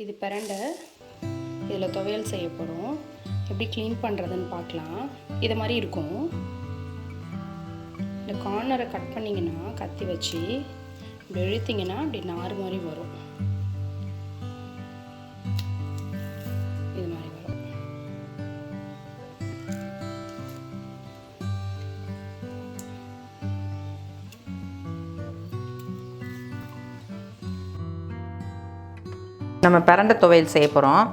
இது பிரண்டை. இதில் துவையல் செய்ய போகிறோம். எப்படி க்ளீன் பண்ணுறதுன்னு பார்க்கலாம். இதை மாதிரி இருக்கும். இந்த கார்னரை கட் பண்ணிங்கன்னா கத்தி வச்சு இப்படி இழுத்திங்கன்னா அப்படி நார் மாதிரி வரும். இது மாதிரி வரும். நம்ம பிரண்டை துவையல் செய்ய போகிறோம்.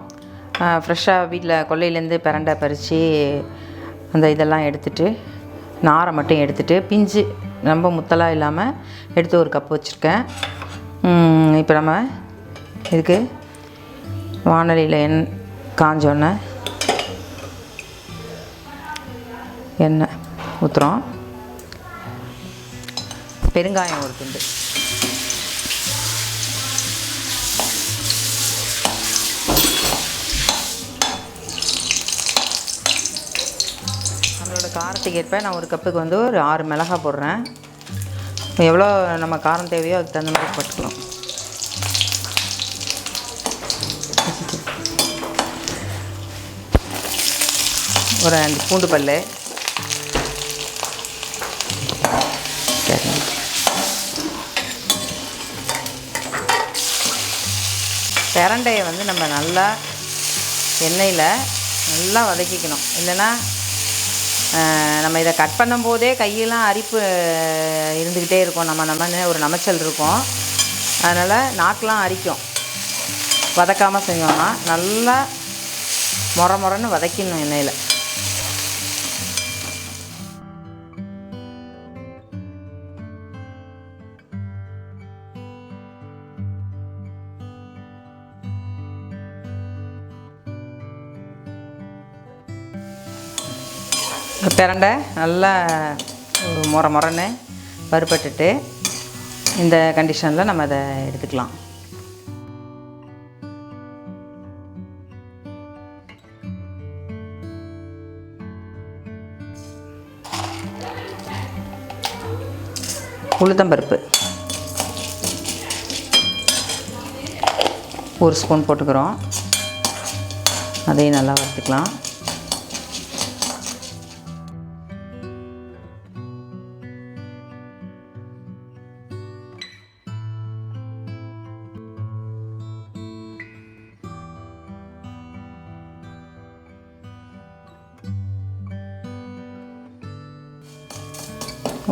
ஃப்ரெஷ்ஷாக வீட்டில் கொல்லையிலேருந்து பிரண்டை பறித்து அந்த இதெல்லாம் எடுத்துகிட்டு நாரை மட்டும் எடுத்துகிட்டு பிஞ்சு ரொம்ப முத்தலாக இல்லாமல் எடுத்து ஒரு கப்பு வச்சுருக்கேன். இப்போ நம்ம இதுக்கு வானலியில் காஞ்சோன்னே எண்ணெய் ஊற்றுறோம். பெருங்காயம் ஒரு துண்டு, காரத்துக்கு ஏற்ப நான் ஒரு கப்புக்கு வந்து ஒரு 6 மிளகாய் போடுறேன். எவ்வளோ நம்ம காரம் தேவையோ அதுக்கு தகுந்த மாதிரி போட்டுக்கலாம். ஒரு 2 பூண்டு பல், பிரண்டையை வந்து நம்ம நல்லா எண்ணெயில் நல்லா வதக்கிக்கணும். இல்லைன்னா நம்ம இதை கட் பண்ணும்போதே கையெல்லாம் அரிப்பு இருந்துக்கிட்டே இருக்கும். நம்ம ஒரு நமைச்சல் இருக்கும். அதனால் நாக்கெலாம் அரிக்கும். வதக்காமல் செஞ்சோம்னா நல்லா மொரன்னு வதக்கிடணும் எண்ணெயில். பிரண்டை நல்லா மொரன்னு வறுபட்டுட்டு இந்த கண்டிஷனில் நம்ம அதை எடுத்துக்கலாம். உளுத்தம்பருப்பு 1 ஸ்பூன் போட்டுக்கிறோம். அதையும் நல்லா வறுத்துக்கலாம்.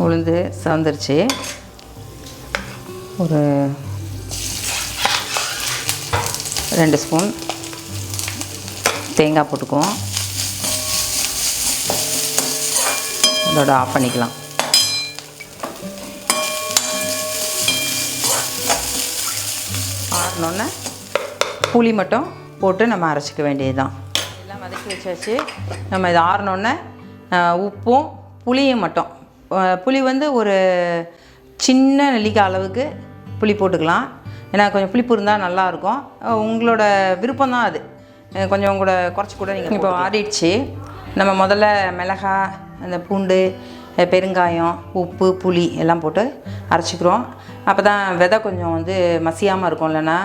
உளுந்து சவந்துருச்சு. ஒரு 2 ஸ்பூன் தேங்காய் போட்டுக்குவோம். அதோட ஆஃப் பண்ணிக்கலாம். ஆறினோன்னே புளி மட்டும் போட்டு நம்ம அரைச்சிக்க வேண்டியது தான். எல்லாம் வதக்கி வச்சாச்சு. நம்ம இது ஆறினோன்னே உப்பும் புளியும் மட்டும், புளி வந்து ஒரு சின்ன நெல்லிக்காய் அளவுக்கு புளி போட்டுக்கலாம். ஏன்னா கொஞ்சம் புளிப்பு இருந்தால் நல்லாயிருக்கும். உங்களோட விருப்பம் தான் அது. கொஞ்சம் கூட குறைச்சி கூட நீங்கள் இப்போ ஆறிடுச்சு. நம்ம முதல்ல மிளகாய், அந்த பூண்டு, பெருங்காயம், உப்பு, புளி எல்லாம் போட்டு அரைச்சிக்கிறோம். அப்போ தான் விதை கொஞ்சம் வந்து மசியாமல் இருக்கும். இல்லைன்னா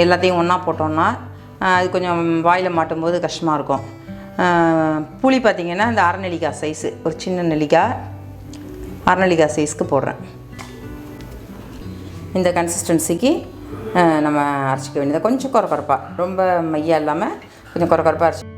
எல்லாத்தையும் ஒன்றா போட்டோம்னா அது கொஞ்சம் வாயில் மாட்டும்போது கஷ்டமாக இருக்கும். புளி பார்த்திங்கன்னா இந்த அரை நெல்லிக்காய் சைஸு, ஒரு சின்ன நெல்லிக்காய் அரை நெல்லிக்காய் சைஸ்க்கு போடுறேன். இந்த கன்சிஸ்டன்சிக்கு நம்ம அரைச்சிக்க வேண்டியது. கொஞ்சம் கொரப்பாக, ரொம்ப மையாக இல்லாமல் கொஞ்சம் கொரப்பாக அரைச்சி